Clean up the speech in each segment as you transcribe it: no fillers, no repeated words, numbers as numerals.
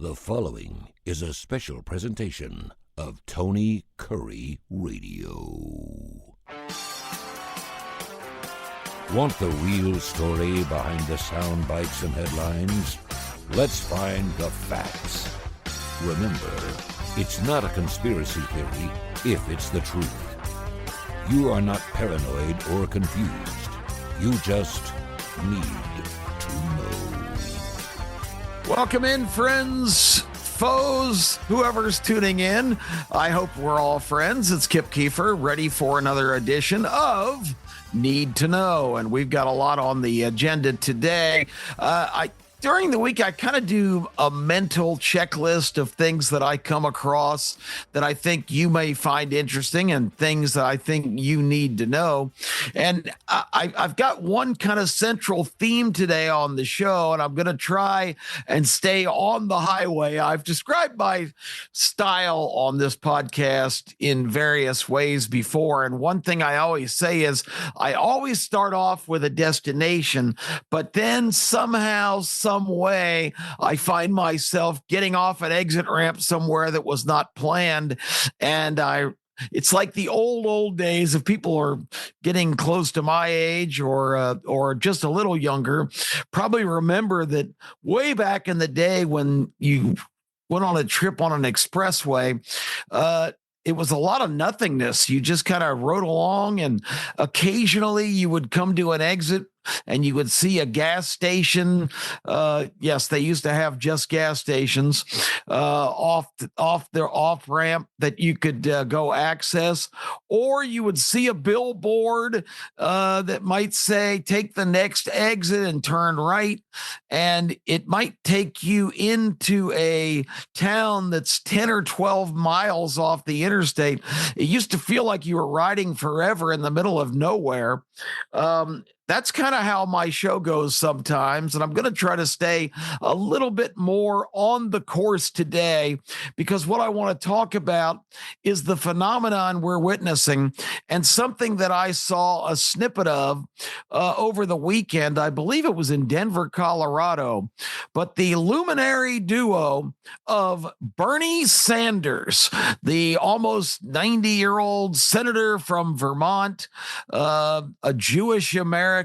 The following is a special presentation of Tony Kurre Radio. Want the real story behind the sound bites and headlines? Let's find the facts. Remember, it's not a conspiracy theory if it's the truth. You are not paranoid or confused. You just need to know. Welcome in, friends, foes, whoever's tuning in. I hope we're all friends. It's Kip Keefer, ready for another edition of Need to Know. And we've got a lot on the agenda today. During the week, I kind of do a mental checklist of things that I come across that I think you may find interesting and things that I think you need to know. And I've got one kind of central theme today on the show, and I'm going to try and stay on the highway. I've described my style on this podcast in various ways before. And one thing I always say is I always start off with a destination, but then somehow, some way, I find myself getting off an exit ramp somewhere that was not planned. And it's like the old days. If people are getting close to my age or just a little younger, probably remember that way back in the day when you went on a trip on an expressway, it was a lot of nothingness. You just kind of rode along, and occasionally you would come to an exit and you would see a gas station. Yes, they used to have just gas stations off their off ramp that you could go access, or you would see a billboard that might say, take the next exit and turn right. And it might take you into a town that's 10 or 12 miles off the interstate. It used to feel like you were riding forever in the middle of nowhere. That's kind of how my show goes sometimes. And I'm going to try to stay a little bit more on the course today, because what I want to talk about is the phenomenon we're witnessing, and something that I saw a snippet of over the weekend. I believe it was in Denver, Colorado. But the luminary duo of Bernie Sanders, the almost 90-year-old senator from Vermont, a Jewish American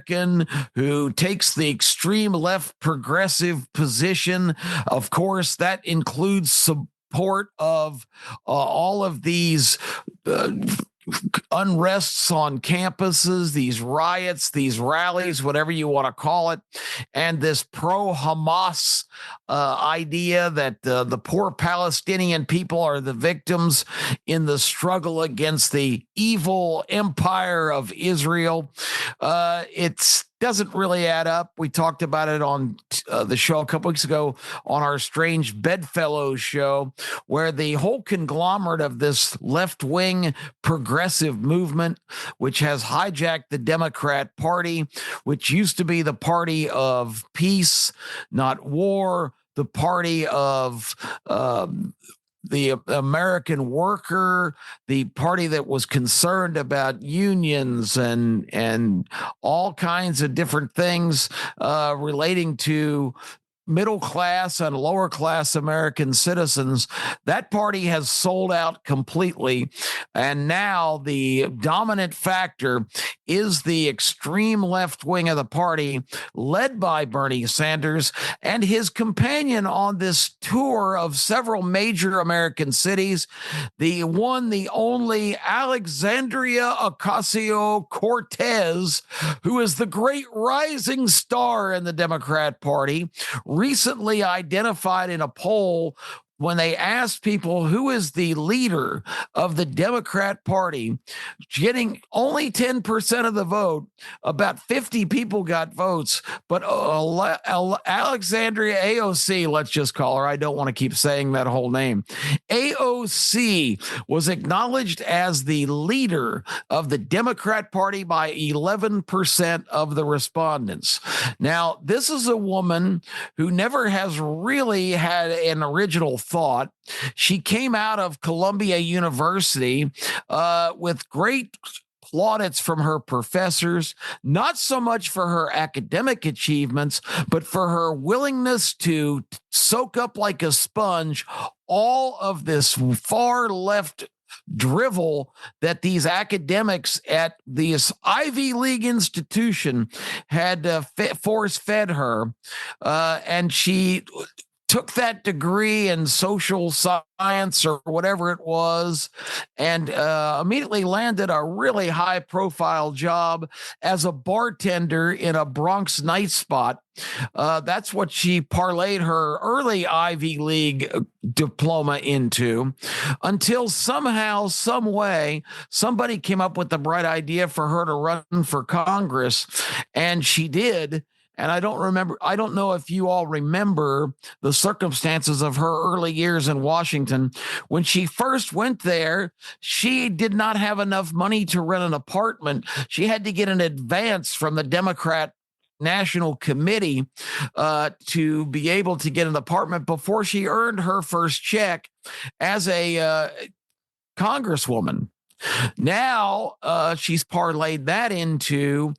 who takes the extreme left progressive position. Of course, that includes support of all of these unrests on campuses, these riots, these rallies, whatever you want to call it, and this pro-Hamas idea that the poor Palestinian people are the victims in the struggle against the evil empire of Israel. It doesn't really add up. We talked about it on the show a couple weeks ago on our Strange Bedfellows show, where the whole conglomerate of this left-wing progressive movement, which has hijacked the Democrat Party, which used to be the party of peace, not war, the party of the American worker, the party that was concerned about unions and all kinds of different things relating to middle class and lower class American citizens. That party has sold out completely. And now the dominant factor is the extreme left wing of the party, led by Bernie Sanders and his companion on this tour of several major American cities, the one, the only Alexandria Ocasio-Cortez, who is the great rising star in the Democrat Party, recently identified in a poll when they asked people who is the leader of the Democrat Party, getting only 10% of the vote. About 50 people got votes, but Alexandria AOC, let's just call her, I don't want to keep saying that whole name, AOC was acknowledged as the leader of the Democrat Party by 11% of the respondents. Now, this is a woman who never has really had an original thought. She came out of Columbia University with great plaudits from her professors, not so much for her academic achievements, but for her willingness to soak up like a sponge all of this far left drivel that these academics at this Ivy League institution had force fed her. And she took that degree in social science or whatever it was and immediately landed a really high profile job as a bartender in a Bronx night spot. That's what she parlayed her early Ivy League diploma into, until somehow, some way, somebody came up with the bright idea for her to run for Congress, and she did. And I don't know if you all remember the circumstances of her early years in Washington. When she first went there, she did not have enough money to rent an apartment. She had to get an advance from the Democrat National Committee to be able to get an apartment before she earned her first check as a congresswoman. Now she's parlayed that into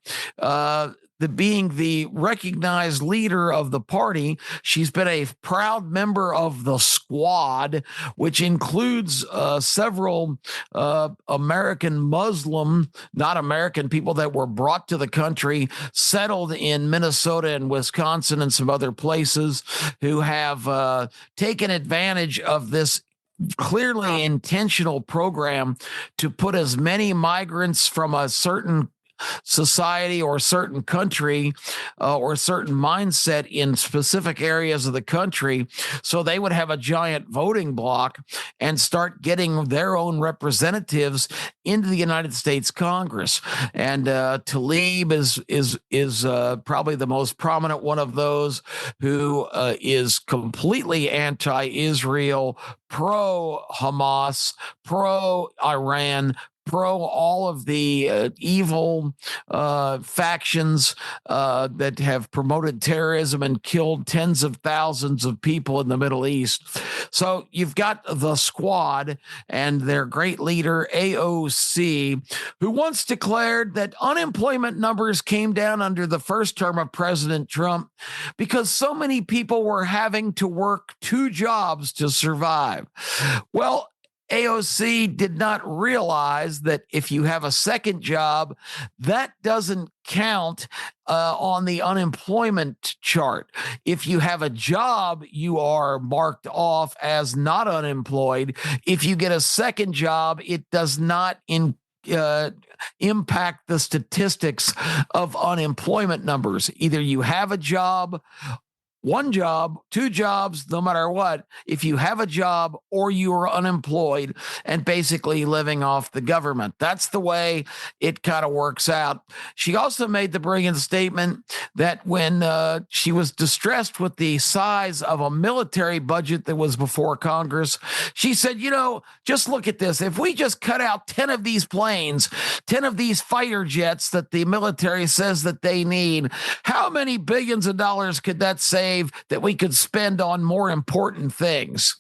being the recognized leader of the party. She's been a proud member of the Squad, which includes several American Muslim, not American people that were brought to the country, settled in Minnesota and Wisconsin and some other places, who have taken advantage of this clearly intentional program to put as many migrants from a certain society or a certain country or a certain mindset in specific areas of the country, so they would have a giant voting bloc and start getting their own representatives into the United States Congress. And Tlaib is probably the most prominent one of those, who is completely anti-Israel, pro-Hamas, pro-Iran, pro all of the evil factions that have promoted terrorism and killed tens of thousands of people in the Middle East. So you've got the Squad and their great leader, AOC, who once declared that unemployment numbers came down under the first term of President Trump because so many people were having to work 2 jobs to survive. Well, AOC did not realize that if you have a second job, that doesn't count on the unemployment chart. If you have a job, you are marked off as not unemployed. If you get a second job, it does not impact the statistics of unemployment numbers. Either you have a job, 1 job, 2 jobs, no matter what, if you have a job or you are unemployed and basically living off the government. That's the way it kind of works out. She also made the brilliant statement that when she was distressed with the size of a military budget that was before Congress, she said, just look at this. If we just cut out 10 of these planes, 10 of these fighter jets that the military says that they need, how many billions of dollars could that save that we could spend on more important things?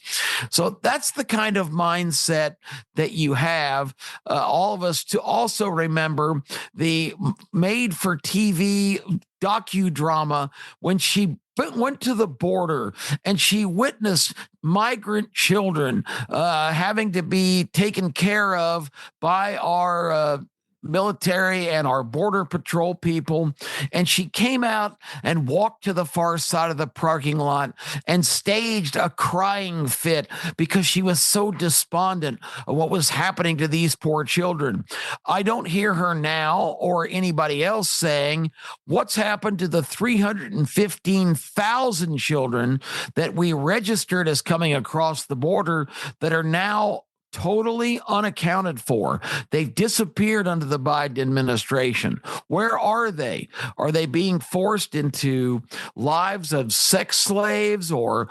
So that's the kind of mindset that you have. All of us to also remember the made-for-TV docudrama when she went to the border and she witnessed migrant children having to be taken care of by our military and our border patrol people. And she came out and walked to the far side of the parking lot and staged a crying fit because she was so despondent of what was happening to these poor children. I don't hear her now or anybody else saying what's happened to the 315,000 children that we registered as coming across the border that are now totally unaccounted for. They've disappeared under the Biden administration. Where are they? Are they being forced into lives of sex slaves or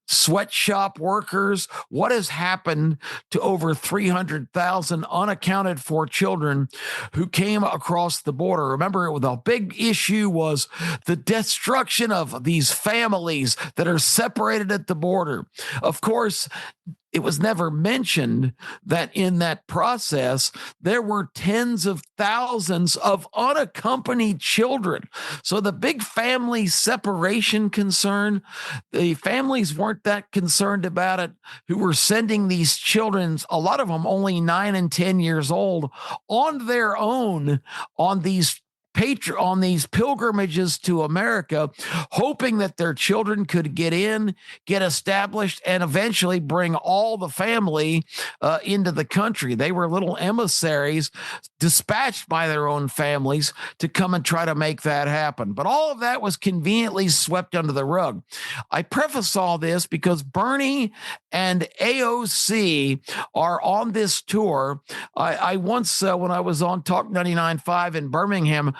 sweatshop workers? What has happened to over 300,000 unaccounted for children who came across the border? Remember, the big issue was the destruction of these families that are separated at the border. Of course, it was never mentioned that in that process, there were tens of thousands of unaccompanied children. So the big family separation concern, the families weren't that concerned about it, who were sending these children, a lot of them only 9 and 10 years old, on their own on these pilgrimages to America, hoping that their children could get in, get established, and eventually bring all the family into the country. They were little emissaries dispatched by their own families to come and try to make that happen. But all of that was conveniently swept under the rug. I preface all this because Bernie and AOC are on this tour. I once, when I was on Talk 99.5 in Birmingham,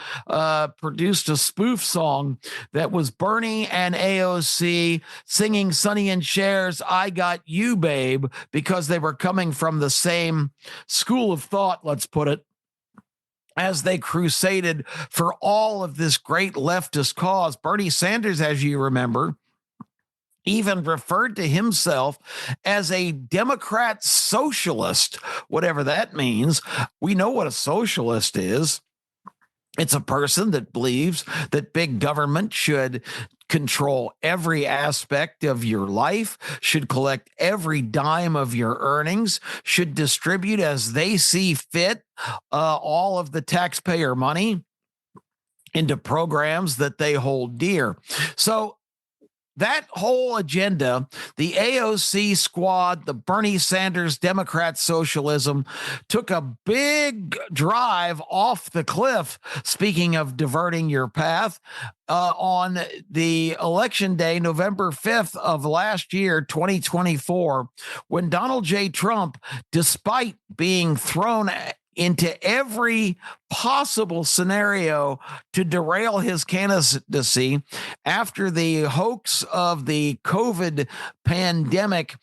produced a spoof song that was Bernie and AOC singing Sonny and Cher's I Got You, Babe, because they were coming from the same school of thought, let's put it, as they crusaded for all of this great leftist cause. Bernie Sanders, as you remember, even referred to himself as a Democrat socialist, whatever that means. We know what a socialist is. It's a person that believes that big government should control every aspect of your life, should collect every dime of your earnings, should distribute as they see fit all of the taxpayer money into programs that they hold dear. So that whole agenda, the AOC squad, the Bernie Sanders Democrat socialism, took a big drive off the cliff. Speaking of diverting your path, on the election day, November 5th of last year, 2024, when Donald J. Trump, despite being thrown into every possible scenario to derail his candidacy after the hoax of the COVID pandemic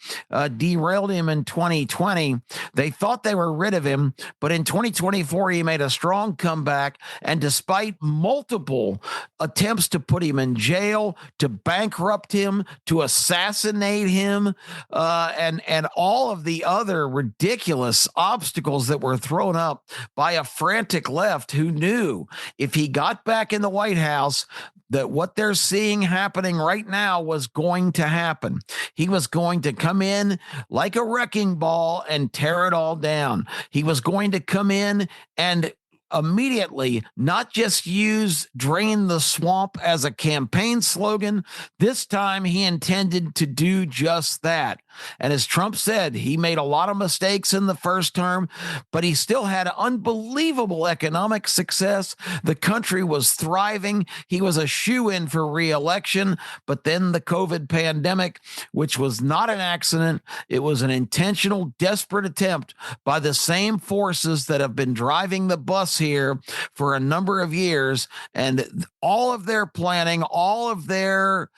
derailed him in 2020. They thought they were rid of him, but in 2024, he made a strong comeback. And despite multiple attempts to put him in jail, to bankrupt him, to assassinate him, and all of the other ridiculous obstacles that were thrown up by a frantic left who knew if he got back in the White House, that what they're seeing happening right now was going to happen. He was going to come in like a wrecking ball and tear it all down. He was going to come in and immediately not just use drain the swamp as a campaign slogan. This time he intended to do just that. And as Trump said, he made a lot of mistakes in the first term, but he still had unbelievable economic success. The country was thriving. He was a shoo-in for re-election, but then the COVID pandemic, which was not an accident, it was an intentional, desperate attempt by the same forces that have been driving the bus here for a number of years, and all of their planning, all of their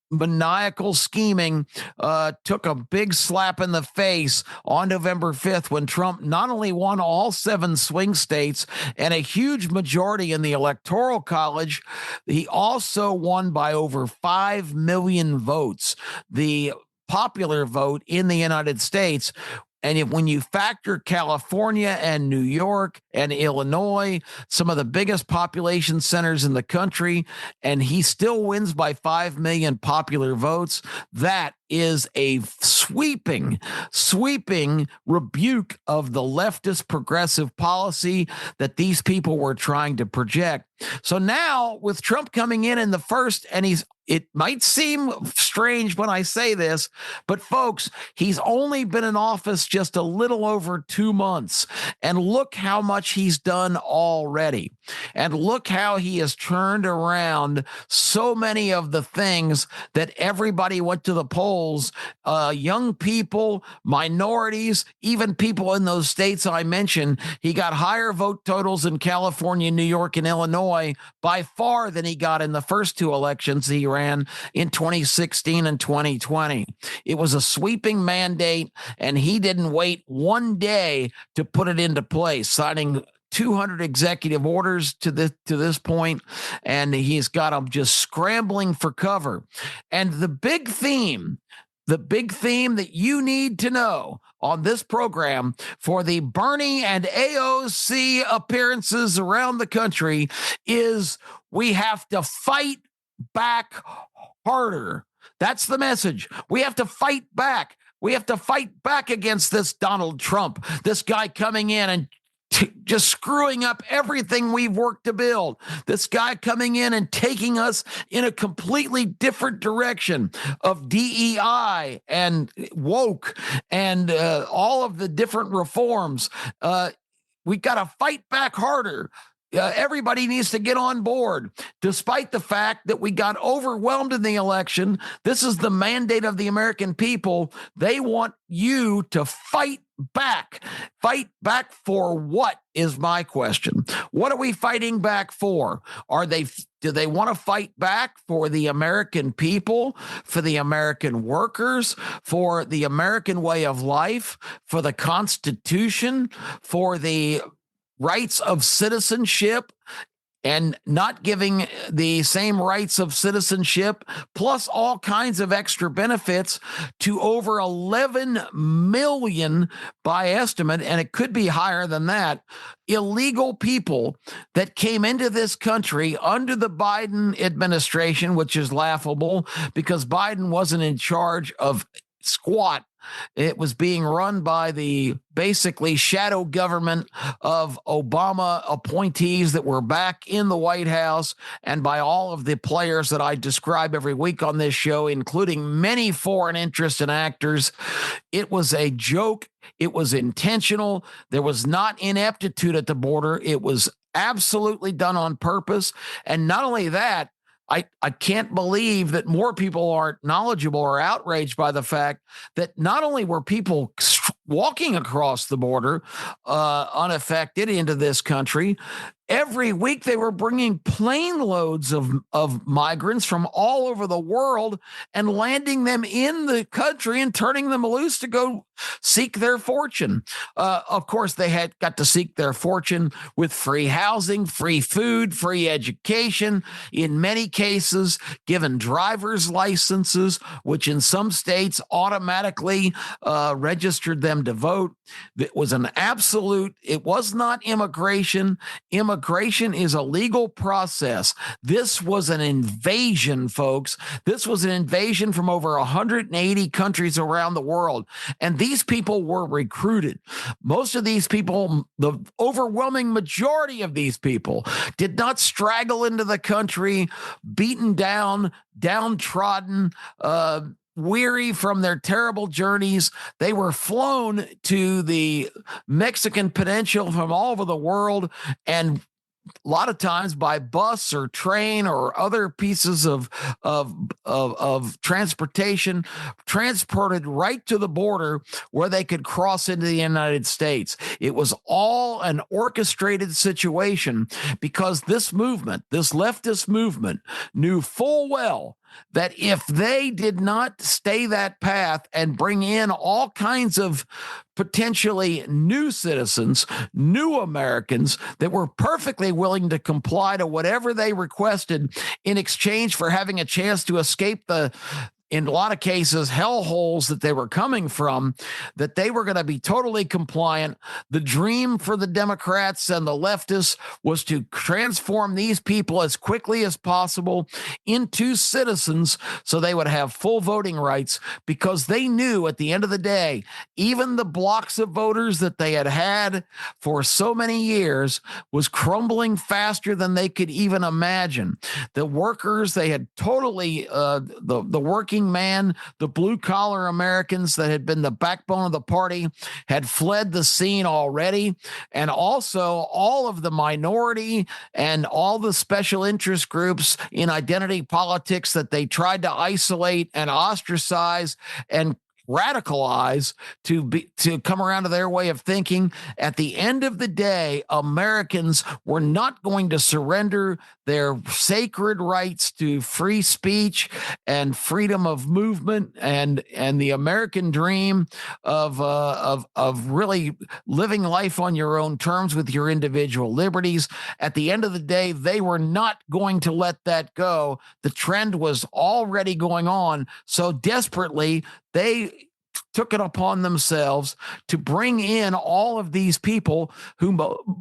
maniacal scheming took a big slap in the face on November 5th when Trump not only won all 7 swing states and a huge majority in the Electoral College, he also won by over 5 million votes, the popular vote in the United States. And when you factor California and New York and Illinois, some of the biggest population centers in the country, and he still wins by 5 million popular votes, that is a sweeping rebuke of the leftist progressive policy that these people were trying to project. So now with Trump coming in the first, and it might seem strange when I say this, but folks, he's only been in office just a little over 2 months. And look how much he's done already. And look how he has turned around so many of the things that everybody went to the polls, young people, minorities, even people in those states I mentioned. He got higher vote totals in California, New York, and Illinois by far than he got in the first 2 elections he ran in 2016 and 2020. It was a sweeping mandate, and he didn't wait one day to put it into place, signing 200 executive orders to this point, and he's got them just scrambling for cover. And the big theme the big theme that you need to know on this program for the Bernie and AOC appearances around the country is we have to fight back harder. That's the message. We have to fight back. We have to fight back against this Donald Trump, this guy coming in and just screwing up everything we've worked to build. This guy coming in and taking us in a completely different direction of DEI and woke and all of the different reforms. We got to fight back harder. Everybody needs to get on board. Despite the fact that we got overwhelmed in the election, this is the mandate of the American people. They want you to fight back. Fight back for what is my question? What are we fighting back for? Do they want to fight back for the American people, for the American workers, for the American way of life, for the Constitution, for the rights of citizenship, and not giving the same rights of citizenship, plus all kinds of extra benefits to over 11 million by estimate, and it could be higher than that, illegal people that came into this country under the Biden administration, which is laughable because Biden wasn't in charge of squat. It was being run by the basically shadow government of Obama appointees that were back in the White House, and by all of the players that I describe every week on this show, including many foreign interests and actors. It was a joke. It was intentional. There was not ineptitude at the border. It was absolutely done on purpose. And not only that, I can't believe that more people aren't knowledgeable or outraged by the fact that not only were people walking across the border unaffected into this country, every week they were bringing plane loads of migrants from all over the world and landing them in the country and turning them loose to go seek their fortune. Of course, they got to seek their fortune with free housing, free food, free education, in many cases given driver's licenses, which in some states automatically registered them to vote. It was an absolute, it was not immigration. Immigration is a legal process. This was an invasion, folks. This was an invasion from over 180 countries around the world. And these people were recruited. Most of these people, the overwhelming majority of these people, did not straggle into the country, beaten down, downtrodden, weary from their terrible journeys. They were flown to the Mexican peninsula from all over the world, and a lot of times by bus or train or other pieces of transportation, transported right to the border where they could cross into the United States. It was all an orchestrated situation because this movement, this leftist movement, knew full well that if they did not stay that path and bring in all kinds of potentially new citizens, new Americans that were perfectly willing to comply to whatever they requested in exchange for having a chance to escape the, in a lot of cases, hellholes that they were coming from, that they were going to be totally compliant. The dream for the Democrats and the leftists was to transform these people as quickly as possible into citizens so they would have full voting rights, because they knew at the end of the day, even the blocks of voters that they had had for so many years was crumbling faster than they could even imagine. The workers, they had totally, the working man, the blue collar Americans that had been the backbone of the party had fled the scene already. And also all of the minority and all the special interest groups in identity politics that they tried to isolate and ostracize and radicalize to come around to their way of thinking. At the end of the day, Americans were not going to surrender their sacred rights to free speech and freedom of movement and the American dream of really living life on your own terms with your individual liberties. At the end of the day, they were not going to let that go. The trend was already going on so desperately they took it upon themselves to bring in all of these people who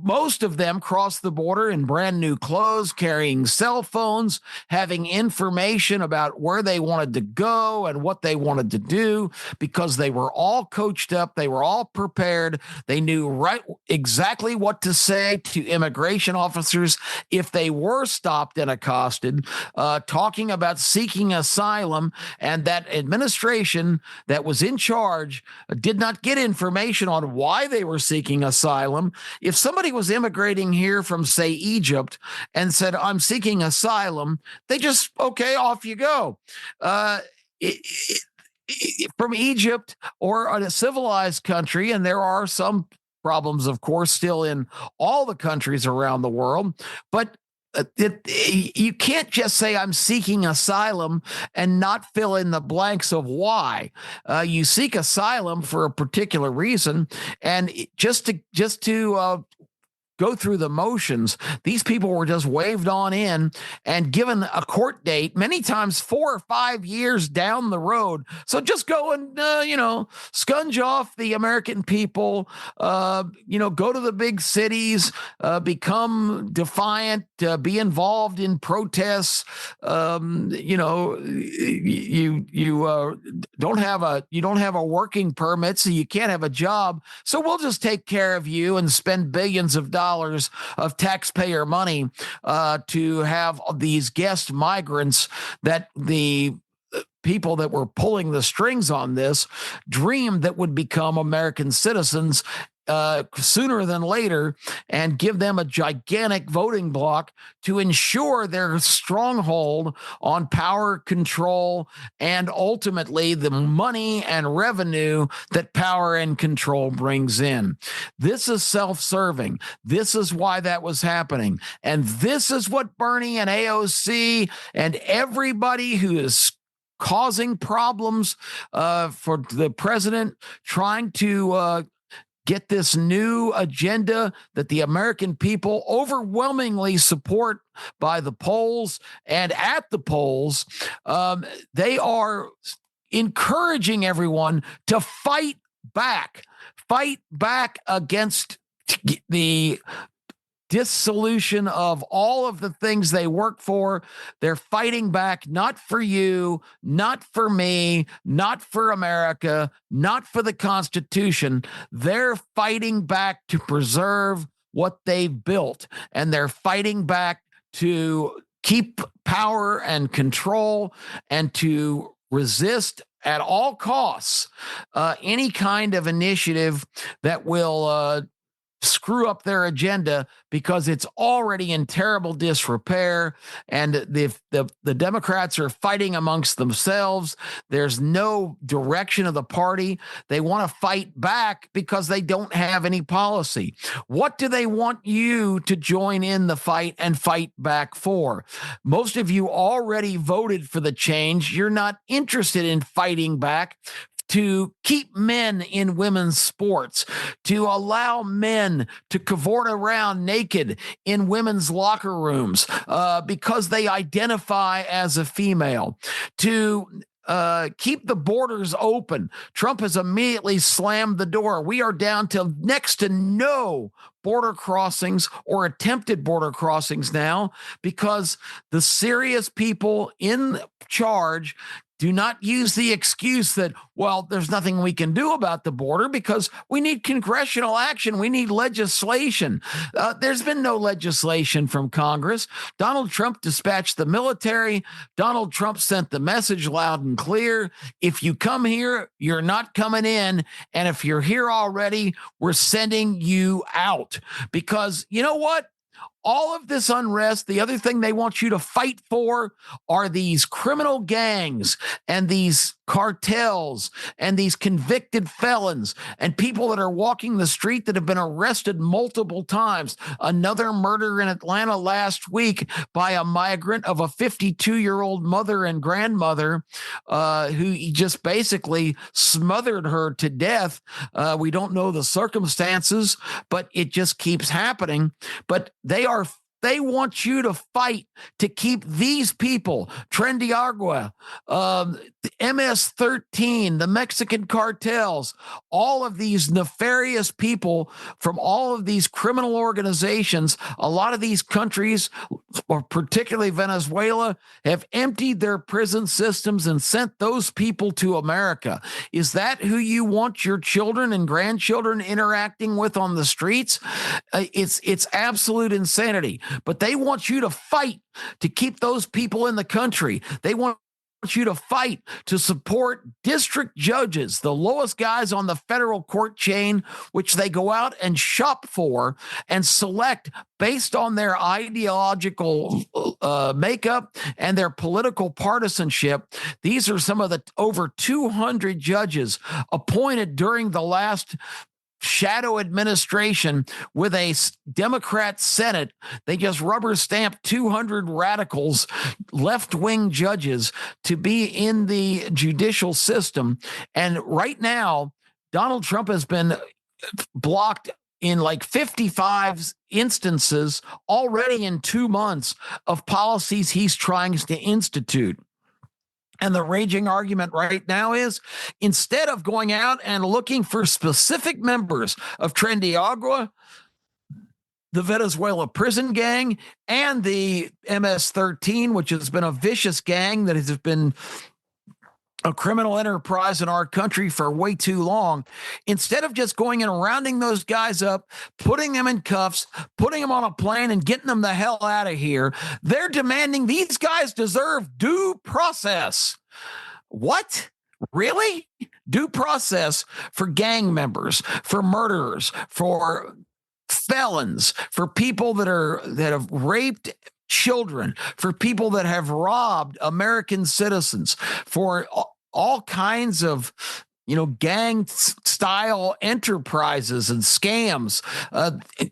most of them crossed the border in brand new clothes, carrying cell phones, having information about where they wanted to go and what they wanted to do, because they were all coached up. They were all prepared. They knew exactly what to say to immigration officers if they were stopped and accosted, talking about seeking asylum. And that administration that was in charge did not get information on why they were seeking asylum. If somebody was immigrating here from, say, Egypt and said, I'm seeking asylum, they just, okay, off you go. From Egypt or a civilized country, and there are some problems, of course, still in all the countries around the world, but you can't just say I'm seeking asylum and not fill in the blanks of why. You seek asylum for a particular reason, and just to go through the motions, these people were just waved on in and given a court date, many times 4 or 5 years down the road. So just go and, scunge off the American people, go to the big cities, become defiant, be involved in protests. You don't have a working permit, so you can't have a job. So we'll just take care of you and spend billions of dollars of taxpayer money to have these guest migrants that the people that were pulling the strings on this dreamed that would become American citizens sooner than later, and give them a gigantic voting bloc to ensure their stronghold on power, control, and ultimately the money and revenue that power and control brings in. This is self-serving. This is why that was happening. And this is what Bernie and AOC and everybody who is causing problems for the president, trying to get this new agenda that the American people overwhelmingly support by the polls and at the polls. They are encouraging everyone to fight back against the dissolution of all of the things they work for. They're fighting back, not for you, not for me, not for America, not for the Constitution. They're fighting back to preserve what they've built, and they're fighting back to keep power and control and to resist at all costs any kind of initiative that will screw up their agenda, because it's already in terrible disrepair, and the Democrats are fighting amongst themselves. There's no direction of the party. They want to fight back because they don't have any policy. What do they want you to join in the fight and fight back for? Most of you already voted for the change. You're not interested in fighting back to keep men in women's sports, to allow men to cavort around naked in women's locker rooms because they identify as a female, to keep the borders open. Trump has immediately slammed the door. We are down to next to no border crossings or attempted border crossings now, because the serious people in charge do not use the excuse that, well, there's nothing we can do about the border because we need congressional action. We need legislation. There's been no legislation from Congress. Donald Trump dispatched the military. Donald Trump sent the message loud and clear. If you come here, you're not coming in. And if you're here already, we're sending you out. Because you know what? All of this unrest, the other thing they want you to fight for are these criminal gangs and these cartels and these convicted felons and people that are walking the street that have been arrested multiple times. Another murder in Atlanta last week by a migrant of a 52-year-old mother and grandmother who just basically smothered her to death. We don't know the circumstances, but it just keeps happening. But they are They want you to fight to keep these people, Trendiagua, MS-13, the Mexican cartels, all of these nefarious people from all of these criminal organizations. A lot of these countries, or particularly Venezuela, have emptied their prison systems and sent those people to America. Is that who you want your children and grandchildren interacting with on the streets? It's absolute insanity. But they want you to fight to keep those people in the country. They want you to fight to support district judges, the lowest guys on the federal court chain, which they go out and shop for and select based on their ideological makeup and their political partisanship. These are some of the over 200 judges appointed during the last shadow administration with a Democrat Senate. They just rubber stamped 200 radicals, left-wing judges to be in the judicial system. And right now, Donald Trump has been blocked in like 55 instances already in 2 months of policies he's trying to institute. And the raging argument right now is, instead of going out and looking for specific members of Trendiagua, the Venezuela prison gang, and the MS-13, which has been a vicious gang that has been a criminal enterprise in our country for way too long, instead of just going and rounding those guys up, putting them in cuffs, putting them on a plane and getting them the hell out of here, they're demanding these guys deserve due process. What? Really? Due process for gang members, for murderers, for felons, for people that have raped children, for people that have robbed American citizens, for all kinds of gang style enterprises and scams.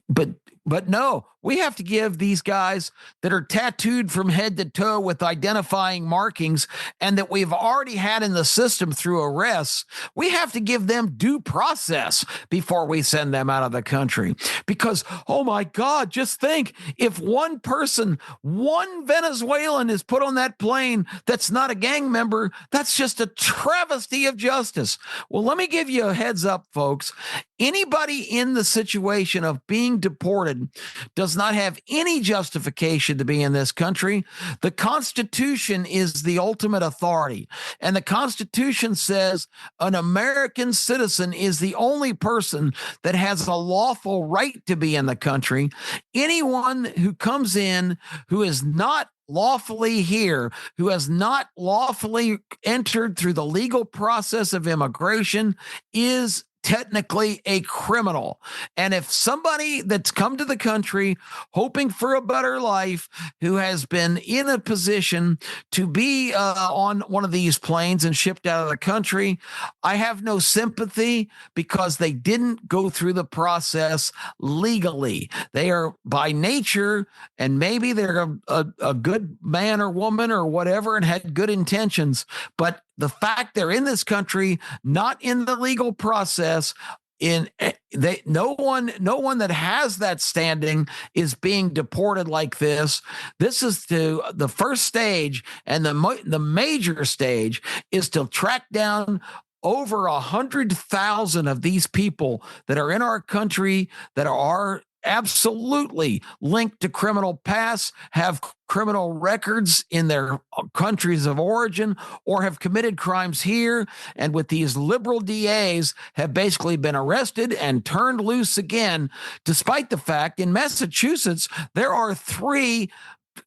But no, we have to give these guys that are tattooed from head to toe with identifying markings and that we've already had in the system through arrests, we have to give them due process before we send them out of the country. Because, oh my God, just think, if one person, one Venezuelan is put on that plane that's not a gang member, that's just a travesty of justice. Well, let me give you a heads up, folks. Anybody in the situation of being deported does not have any justification to be in this country. The Constitution is the ultimate authority. And the Constitution says an American citizen is the only person that has a lawful right to be in the country. Anyone who comes in who is not lawfully here, who has not lawfully entered through the legal process of immigration, is technically a criminal. And if somebody that's come to the country hoping for a better life, who has been in a position to be on one of these planes and shipped out of the country, I have no sympathy, because they didn't go through the process legally. They are by nature, and maybe they're a good man or woman or whatever and had good intentions, but the fact they're in this country, not in the legal process, no one that has that standing is being deported like this. This is the first stage, and the major stage is to track down over 100,000 of these people that are in our country that are absolutely linked to criminal pasts, have criminal records in their countries of origin, or have committed crimes here, and with these liberal DAs have basically been arrested and turned loose again, despite the fact in Massachusetts there are 3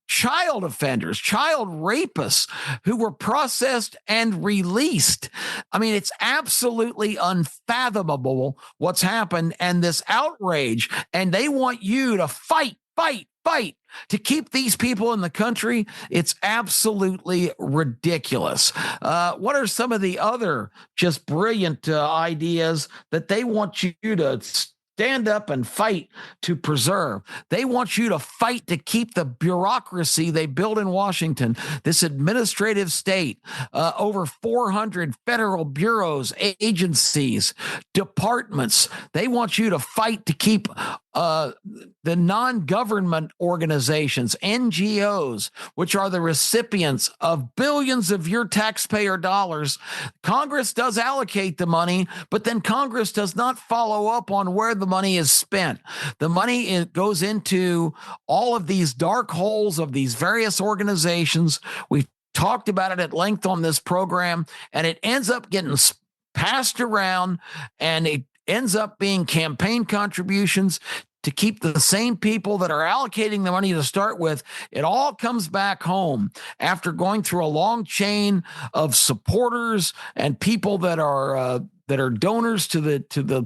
child offenders, child rapists who were processed and released. I mean, it's absolutely unfathomable what's happened, and this outrage, and they want you to fight to keep these people in the country. It's absolutely ridiculous. What are some of the other just brilliant ideas that they want you to stand up and fight to preserve. They want you to fight to keep the bureaucracy they built in Washington, this administrative state, over 400 federal bureaus, agencies, departments. They want you to fight to keep the non-government organizations, NGOs, which are the recipients of billions of your taxpayer dollars. Congress does allocate the money, but then Congress does not follow up on where the money is spent. The money goes into all of these dark holes of these various organizations. We've talked about it at length on this program, and it ends up getting passed around, and it ends up being campaign contributions to keep the same people that are allocating the money to start with. It all comes back home after going through a long chain of supporters and people that are donors to the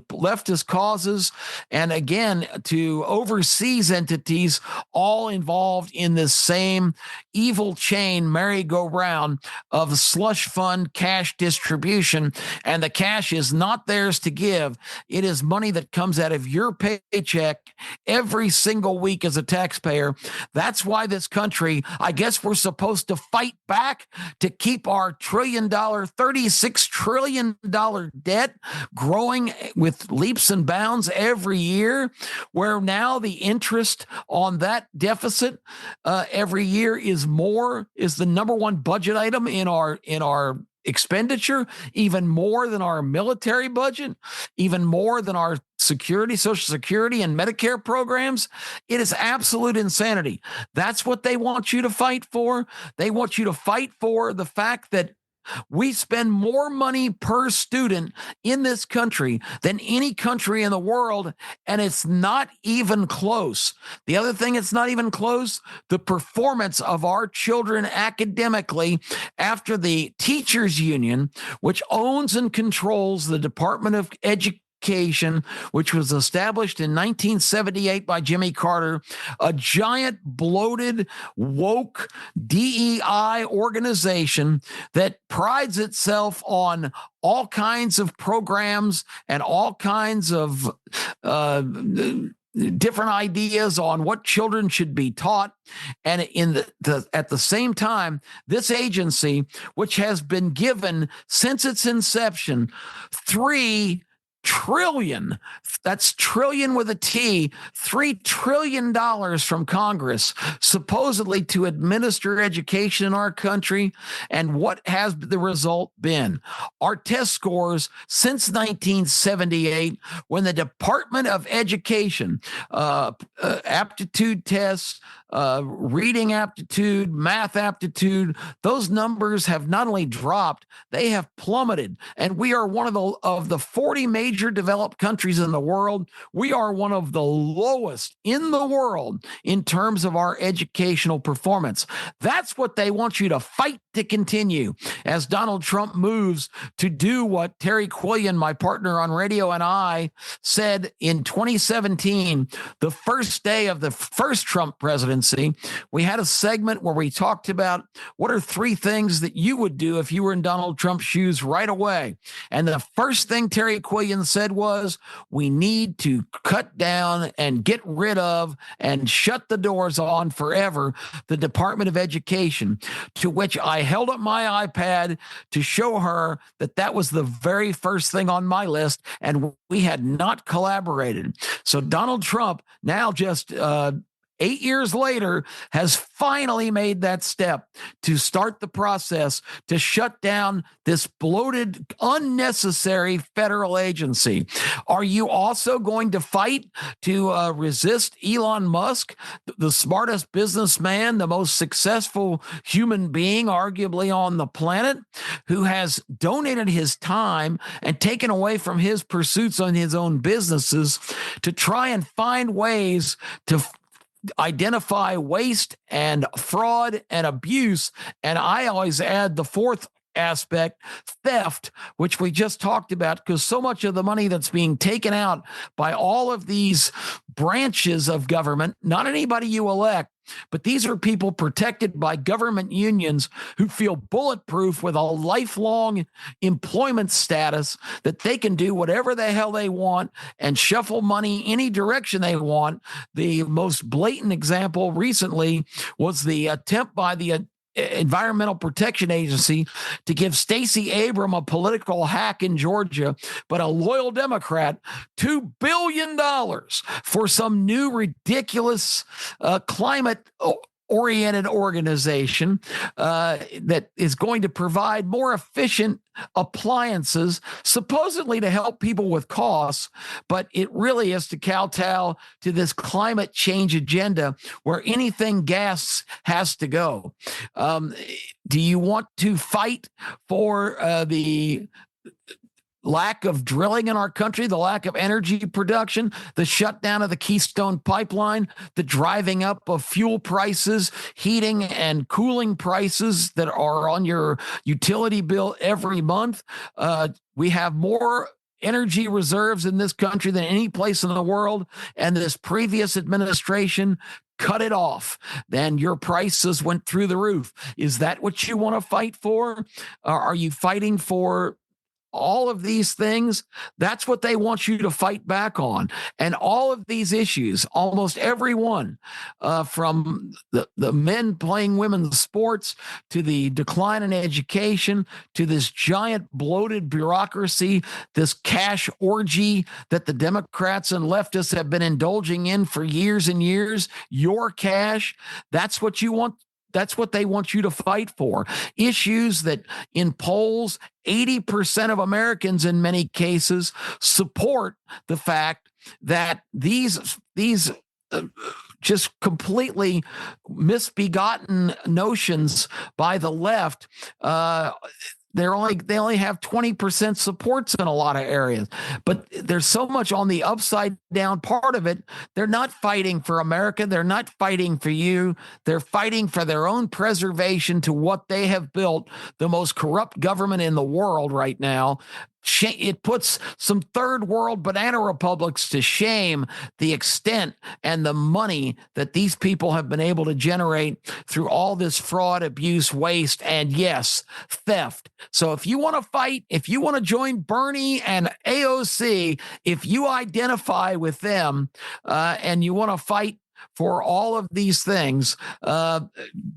leftist causes, and again to overseas entities, all involved in this same evil chain merry-go-round of slush fund cash distribution. And the cash is not theirs to give. It is money that comes out of your paycheck every single week as a taxpayer. That's why this country, I guess we're supposed to fight back to keep our $36 trillion debt growing with leaps and bounds every year, where now the interest on that deficit every year is the number one budget item in our expenditure, even more than our military budget, even more than our Social Security and Medicare programs. It is absolute insanity. That's what they want you to fight for. They want you to fight for the fact that we spend more money per student in this country than any country in the world, and it's not even close. The other thing, it's not even close, the performance of our children academically after the teachers union, which owns and controls the Department of Education, which was established in 1978 by Jimmy Carter, a giant, bloated, woke DEI organization that prides itself on all kinds of programs and all kinds of different ideas on what children should be taught. And at the same time, this agency, which has been given since its inception $3 trillion, that's trillion with a T, $3 trillion from Congress, supposedly to administer education in our country. And what has the result been? Our test scores since 1978, when the Department of Education, aptitude tests, reading aptitude, math aptitude, those numbers have not only dropped, they have plummeted. And we are one of the 40 major developed countries in the world. We are one of the lowest in the world in terms of our educational performance. That's what they want you to fight to continue as Donald Trump moves to do what Terry Quillian, my partner on radio, and I said in 2017, the first day of the first Trump presidency. We had a segment where we talked about what are 3 things that you would do if you were in Donald Trump's shoes right away. And the first thing Terry Quillian said was, we need to cut down and get rid of and shut the doors on forever the Department of Education, to which I held up my iPad to show her that that was the very first thing on my list, and we had not collaborated. So Donald Trump, now just 8 years later, has finally made that step to start the process to shut down this bloated, unnecessary federal agency. Are you also going to fight to resist Elon Musk, the smartest businessman, the most successful human being, arguably on the planet, who has donated his time and taken away from his pursuits on his own businesses to try and find ways to identify waste and fraud and abuse? And I always add the fourth aspect, theft, which we just talked about, because so much of the money that's being taken out by all of these branches of government, not anybody you elect, but these are people protected by government unions who feel bulletproof with a lifelong employment status that they can do whatever the hell they want and shuffle money any direction they want. The most blatant example recently was the attempt by the Environmental Protection Agency to give Stacey Abrams, a political hack in Georgia, but a loyal Democrat, $2 billion for some new ridiculous climate oriented organization that is going to provide more efficient appliances, supposedly to help people with costs, but it really is to kowtow to this climate change agenda where anything gas has to go. Do you want to fight for the lack of drilling in our country, the lack of energy production, the shutdown of the Keystone Pipeline, the driving up of fuel prices, heating and cooling prices that are on your utility bill every month? We have more energy reserves in this country than any place in the world, and this previous administration cut it off. Then your prices went through the roof. Is that what you want to fight for? Are you fighting for all of these things? That's what they want you to fight back on. And all of these issues, almost every one, from the men playing women's sports to the decline in education to this giant bloated bureaucracy, this cash orgy that the Democrats and leftists have been indulging in for years and years, your cash, that's what you want. That's what they want you to fight for. Issues that in polls, 80% of Americans in many cases support the fact that these just completely misbegotten notions by the left, they only have 20% supports in a lot of areas, but there's so much on the upside down part of it. They're not fighting for America. They're not fighting for you. They're fighting for their own preservation to what they have built, the most corrupt government in the world right now. It puts some third world banana republics to shame, the extent and the money that these people have been able to generate through all this fraud, abuse, waste, and yes, theft. So if you want to fight, if you want to join Bernie and AOC, if you identify with them and you want to fight for all of these things,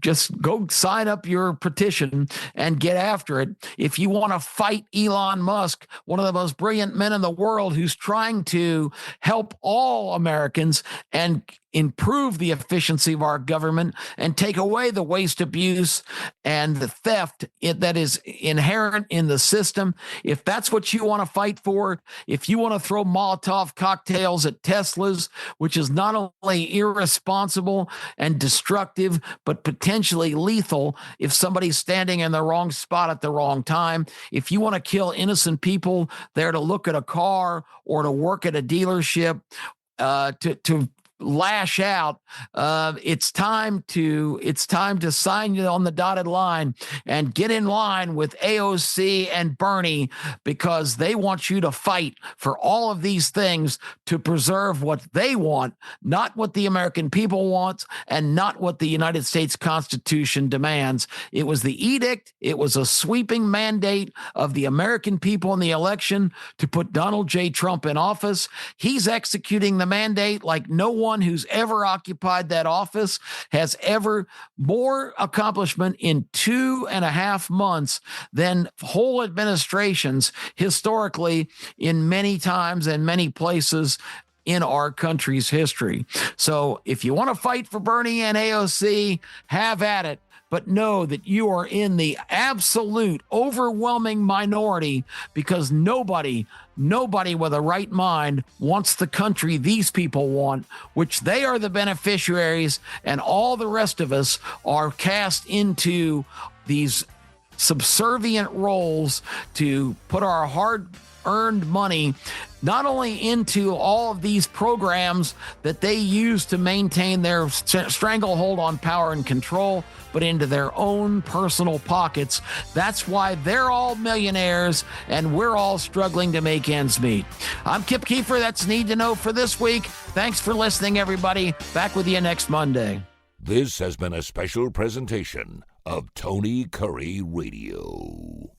just go sign up your petition and get after it. If you want to fight Elon Musk, one of the most brilliant men in the world who's trying to help all Americans and improve the efficiency of our government and take away the waste, abuse, and the theft that is inherent in the system. If that's what you want to fight for, if you want to throw Molotov cocktails at Teslas, which is not only irresponsible and destructive, but potentially lethal if somebody's standing in the wrong spot at the wrong time, if you want to kill innocent people there to look at a car or to work at a dealership, to lash out, it's time to sign you on the dotted line and get in line with AOC and Bernie, because they want you to fight for all of these things to preserve what they want, not what the American people want and not what the United States Constitution demands. It was the edict. It was a sweeping mandate of the American people in the election to put Donald J. Trump in office. He's executing the mandate like no one who's ever occupied that office has ever. More accomplishment in 2.5 months than whole administrations historically in many times and many places in our country's history. So if you want to fight for Bernie and AOC, have at it. But know that you are in the absolute overwhelming minority, because nobody with a right mind wants the country these people want, which they are the beneficiaries, and all the rest of us are cast into these subservient roles to put our hard earned money not only into all of these programs that they use to maintain their stranglehold on power and control, but into their own personal pockets. That's why they're all millionaires and we're all struggling to make ends meet. I'm Kip Keefer. That's Need to Know for this week. Thanks for listening, everybody. Back with you next Monday. This has been a special presentation of Tony Kurre Radio.